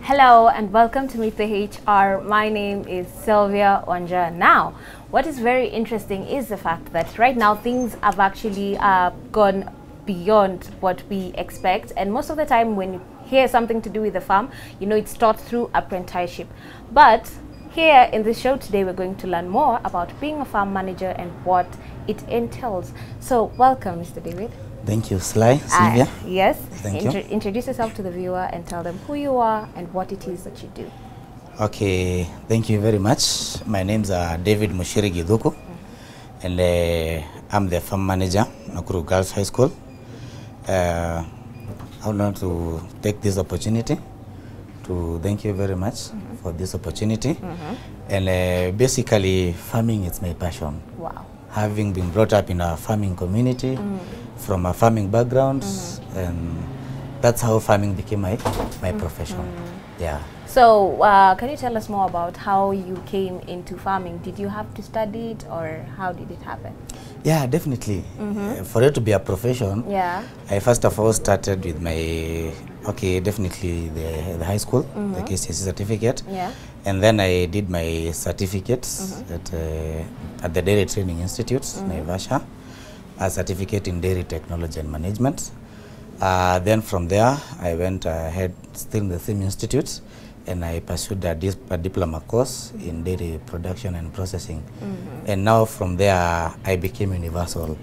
Hello and welcome to Meet the HR. My name is Sylvia Onja. Now, what is very interesting is the fact that right now things have actually gone beyond what we expect, and most of the time when you hear something to do with the farm, you know it's taught through apprenticeship. But here in this show today, we're going to learn more about being a farm manager and what it entails. So welcome, Mr. David. Thank you, Sylvia. Yes. Thank you. Introduce yourself to the viewer and tell them who you are and what it is that you do. Okay, thank you very much. My name's David Mushiri Giduku, and I'm the farm manager at Nakuru Girls High School. I would like to take this opportunity to thank you very much for this opportunity. And basically, farming is my passion. Wow. Having been brought up in a farming community, from a farming background, and that's how farming became my profession. Yeah. So can you tell us more about how you came into farming? Did you have to study it, or how did it happen? Yeah, definitely. For it to be a profession, I first of all started with my, definitely the high school, the KCSE certificate. And then I did my certificates at the Dairy Training Institute, Naivasha, a certificate in dairy technology and management. Then from there, I went ahead still in the same institute, and I pursued a diploma course in dairy production and processing. And now from there, I became universal.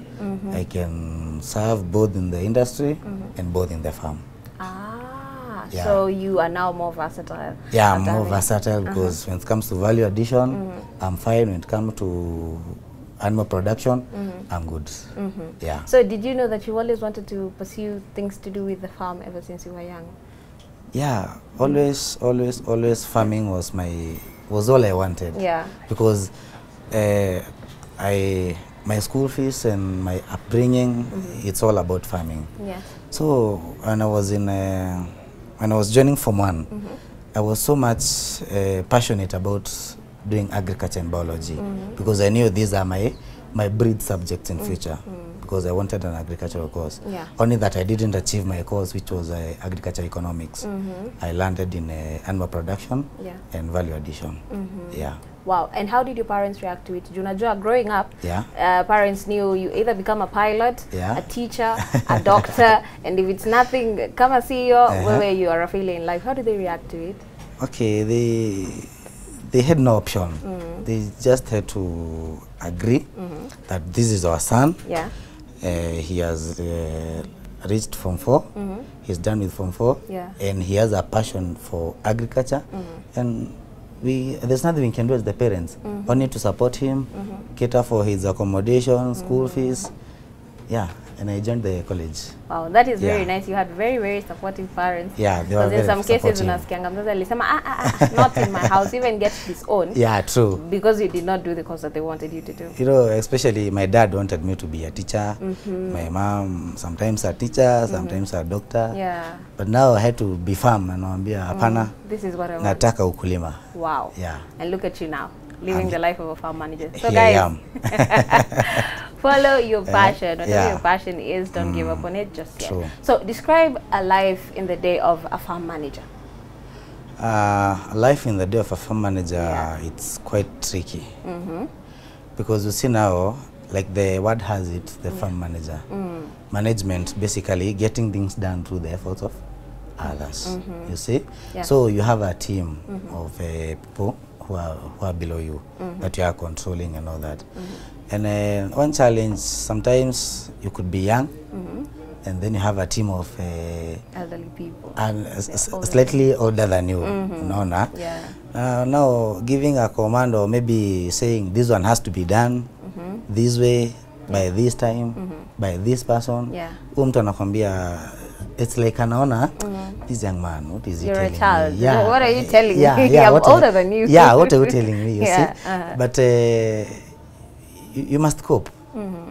I can serve both in the industry and both in the farm. So you are now more versatile. Yeah, I'm more versatile because when it comes to value addition, I'm fine. When it comes to animal production, I'm good. Yeah. So did you know that you always wanted to pursue things to do with the farm ever since you were young? Yeah, always farming was all I wanted. Yeah. Because my school fees and my upbringing, it's all about farming. Yeah. So when I was joining Form 1, I was so much passionate about doing agriculture and biology, because I knew these are my breed subjects in future, because I wanted an agricultural course. Only that I didn't achieve my course, which was agriculture economics. I landed in animal production and value addition. Yeah. Wow. And how did your parents react to it? Junajua, growing up, parents knew you either become a pilot, a teacher, a doctor, and if it's nothing, come a CEO, where you are a failure in life. How did they react to it? Okay, they had no option. They just had to agree that this is our son. Yeah. He has reached Form 4. He's done with Form 4. And he has a passion for agriculture. And there's nothing we can do as the parents. We need to support him, cater for his accommodation, school fees. Yeah. And I joined the college. Wow, that is very nice. You had very, very supportive parents. Yeah, they were very supportive. In some cases, unasikianga mzazi alisema, not in my house, even get his own. Yeah, true. Because you did not do the course that they wanted you to do. You know, especially my dad wanted me to be a teacher. My mom, sometimes a teacher, sometimes a doctor. Yeah. But now I had to be farm and naambia hapana. This is what I want. Nataka ukulima. Wow. Yeah. And look at you now, living the life of a farm manager. So here guys, I am. follow your passion. Whatever your passion is, don't give up on it just yet. True. So describe a life in the day of a farm manager. Life in the day of a farm manager, it's quite tricky. Because you see now, like the word has it, the farm manager. Management, basically getting things done through the efforts of others. You see? So you have a team of people who are below you, that you are controlling and all that. And one challenge, sometimes you could be young, and then you have a team of elderly people, and slightly older than you. Now giving a command, or maybe saying this one has to be done this way, by this time, by this person. Mtu anakwambia, it's like anaona, this young man, what is he telling me? You're a child. Yeah. What are you telling me? I'm older than you. Yeah, what are you telling me? You see? But you must cope,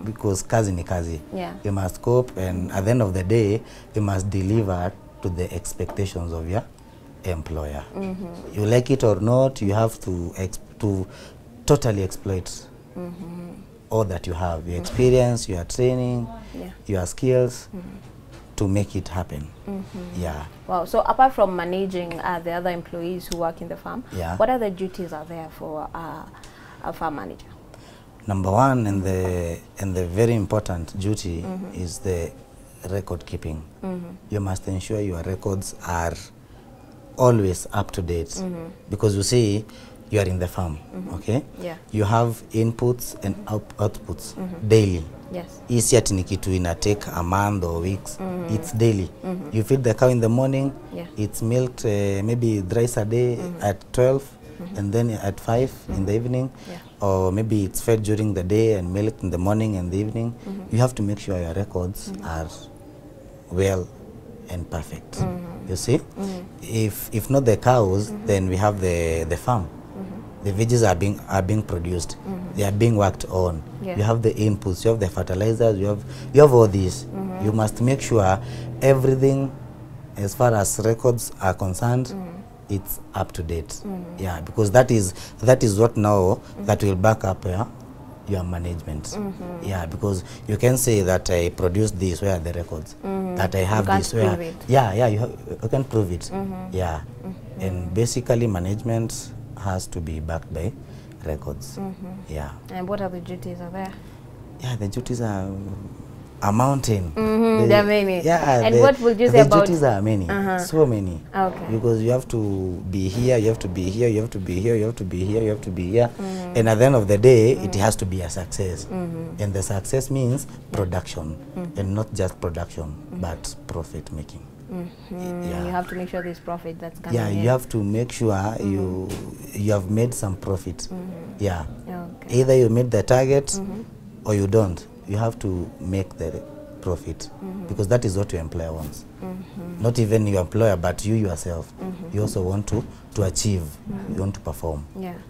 because kazi ni kazi. You must cope, and at the end of the day, you must deliver to the expectations of your employer. You like it or not, you have to totally exploit all that you have, your experience, your training, your skills. to make it happen. Yeah. Wow. So apart from managing the other employees who work in the farm, what other duties are there for a farm manager? Number one, and the very important duty is the record keeping. You must ensure your records are always up to date, because you see, you are in the farm, okay? Yeah. You have inputs and outputs daily. Yes. Easy at nikitu ina take a month or weeks. It's daily. You feed the cow in the morning. It's milked maybe thrice a day at 12, and then at 5 in the evening. Or maybe it's fed during the day and milked in the morning and the evening. You have to make sure your records are well and perfect. You see, if not the cows, then we have the farm. The veggies are being produced. They are being worked on. You have the inputs, you have the fertilizers, you have all these. You must make sure everything, as far as records are concerned, it's up to date. Yeah, because that is what now that will back up your management. Yeah, because you can say that I produced this, where are the records? That I have this, where? You can prove it. Yeah, and basically management has to be backed by records. Yeah. And what other duties are there? Yeah, the duties are a mountain. There are many. Yeah. And what would you say about? The duties are many. So many. Okay. Because you have to be here, you have to be here, you have to be here, you have to be here, you have to be here. And at the end of the day, it has to be a success. And the success means production. And not just production, but profit making. You have to make sure there's profit that's coming in. You have to make sure you have made some profit. Yeah. Okay. Either you meet the target or you don't. You have to make the profit, because that is what your employer wants. Not even your employer, but you yourself. You also want to achieve. You want to perform.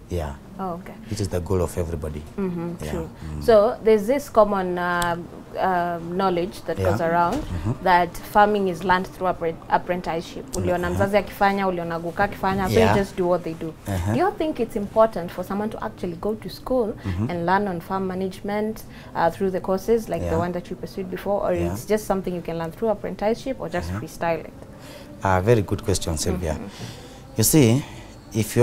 Yeah. Oh, okay. Which is the goal of everybody. True. So there's this common knowledge that goes around that farming is learned through apprenticeship. Uliona mzazi akifanya, uliona guka akifanya, so you just do what they do. Do you think it's important for someone to actually go to school and learn on farm management through the courses like the one that you pursued before, or it's just something you can learn through apprenticeship, or just freestyle it? Very good question, Sylvia. You see, if you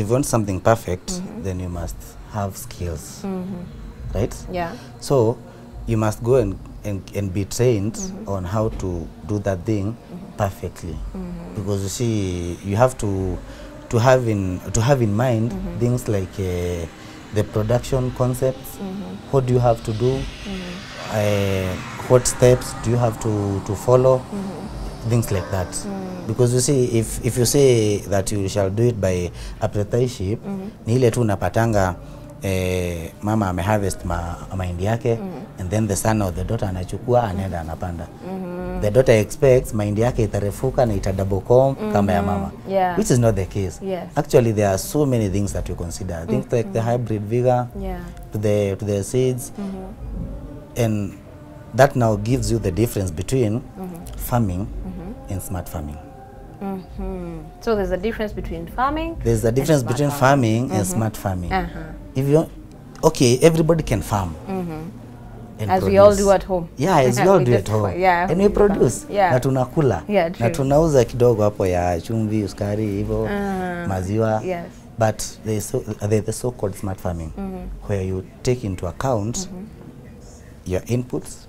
want something perfect, then you must have skills, right? Yeah. So you must go and be trained on how to do that thing perfectly, because you see, you have to have in mind things like the production concepts. What do you have to do? What steps do you have to follow? Things like that. Because you see, if you say that you shall do it by apprenticeship, ni ile tu unapatanga mama ameharvest mahindi yake, and then the son or the daughter anachukua anaenda anapanda. The daughter expects mahindi yake itarefuka na ita double comb kama ya mama, which is not the case. Actually, there are so many things that you consider. Things like the hybrid vigor, to the seeds, and that now gives you the difference between farming and smart farming. So there's a difference between farming. There's a difference between farming and smart farming. If you everybody can farm. And as produce. We all do at home. Yeah, as we all do at home. And we produce. Na tunakula. True. Na tunauza kidogo hapo ya chumvi, uskari, hivyo, maziwa. But there's the so-called smart farming, where you take into account your inputs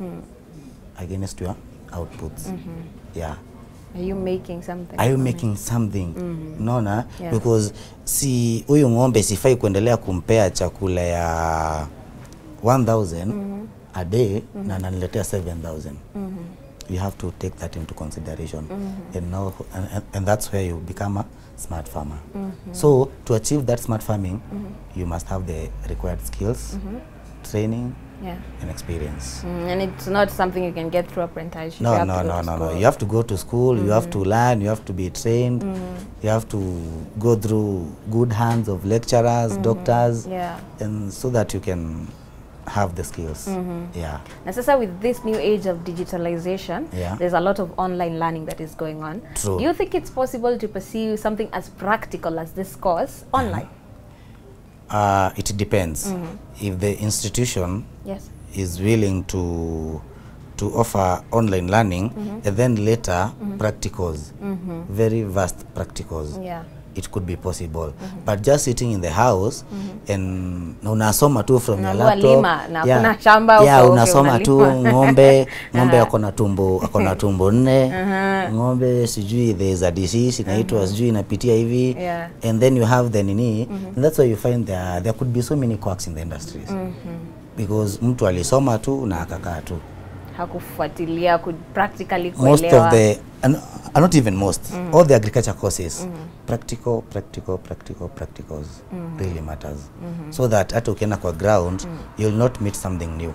against your outputs. Are you making something? Are you making something? Naona, because si huyu ng'ombe sifai kuendelea kumpea chakula ya 1000 a day na ananiletea 7000. You have to take that into consideration. And that's where you become a smart farmer. So to achieve that smart farming, you must have the required skills, training, and experience. And it's not something you can get through apprenticeship. No. You have to go to school, you have to learn, you have to be trained, you have to go through good hands of lecturers, doctors, and so that you can have the skills. Now, sasa, with this new age of digitalization, there's a lot of online learning that is going on. True. Do you think it's possible to pursue something as practical as this course online? It depends. If the institution is willing to to offer online learning and then later practicals, very vast practicals. Yeah. It could be possible. But just sitting in the house and unasoma tu from your laptop. Unasoma tu ng'ombe akona tumbo nne. Ng'ombe sijui there is a disease inaitwa sijui inapitia hivi. And then you have the nini. And that's why you find there could be so many quacks in the industries. Because mtu alisoma tu na akakaa tu. Hakufuatilia practically kuelewa. Most of the not even most, all the agriculture courses, practicals really matters. So that hata ukienda kwa ground, you'll not meet something new.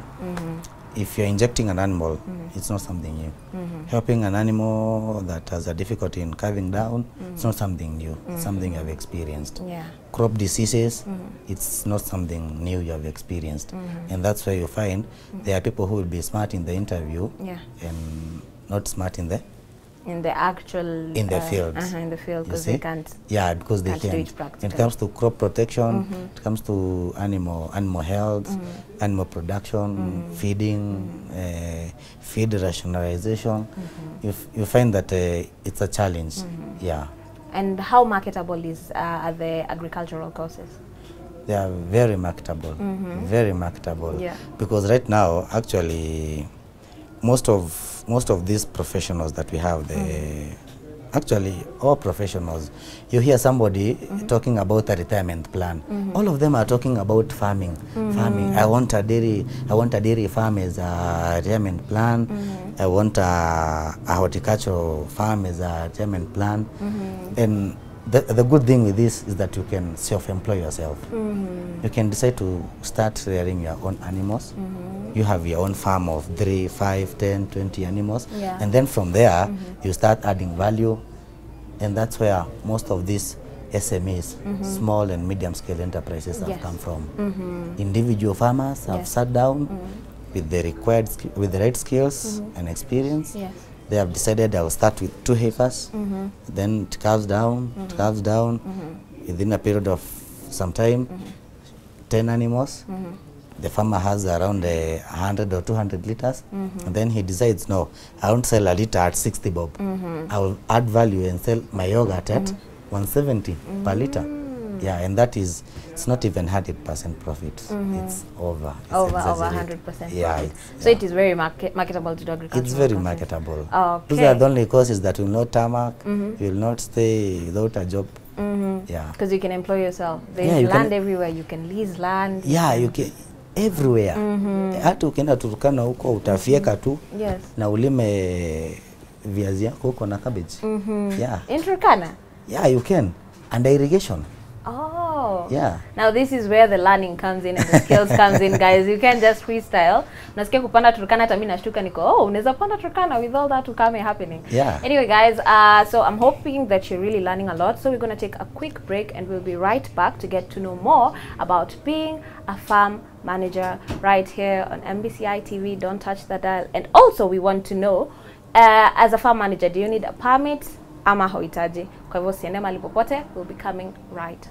If you're injecting an animal, it's not something new. Helping an animal that has a difficulty in calving down, it's not something new. It's something you have experienced. Crop diseases, it's not something new you have experienced. And that's why you find there are people who will be smart in the interview and not smart in the actual in the field. In the field, because they can't. Yeah, because they can't. When it comes to crop protection, it comes to animal health, animal production, feeding, feed rationalization. You find that it's a challenge. Yeah. And how marketable are the agricultural courses? They are very marketable, very marketable. Yeah. Because right now, actually, most of these professionals that we have, actually all professionals, you hear somebody talking about a retirement plan. All of them are talking about farming. I want a dairy farm as a retirement plan. I want a horticultural farm as a retirement plan. And the good thing with this is that you can self-employ yourself. You can decide to start rearing your own animals. You have your own farm of 3, 5, 10, 20 animals. And then from there, you start adding value. And that's where most of these SMEs, small and medium scale enterprises, have come from. Individual farmers have sat down with the right skills and experience. They have decided I will start with 2 heifers, then it calves down, within a period of some time, 10 animals. The farmer has around 100 or 200 liters, and then he decides, no, I won't sell a liter at 60 bob. I will add value and sell my yogurt at 170 per liter. Yeah, and that is, it's not even 100% profit. It's over. It's over 100%. Yeah. So it is very marketable to the agriculture. It's very marketable. Okay. These are the only courses that will not tarmac. You will not stay without a job. Yeah. Because you can employ yourself. There's land everywhere. You can lease land. Yeah, you can. Everywhere. Hata ukienda Turkana huko utafieka tu na ulime viazi yako huko na cabbage. Yeah. In Turkana? Yeah, you can. Under irrigation. Oh. Yeah. Now this is where the learning comes in and the skills comes in, guys. You can't just freestyle. Nasikia kupanda Turkana hata mimi nashtuka niko, unaweza panda Turkana with all that ukame happening. Yeah. Anyway, guys, so I'm hoping that you're really learning a lot. So we're going to take a quick break and we'll be right back to get to know more about being a farm manager right here on MBCI TV. Don't touch the dial. And also we want to know, as a farm manager, do you need a permit? Ama hoitaji. Kwa hivyo siende mahali popote, we'll be coming right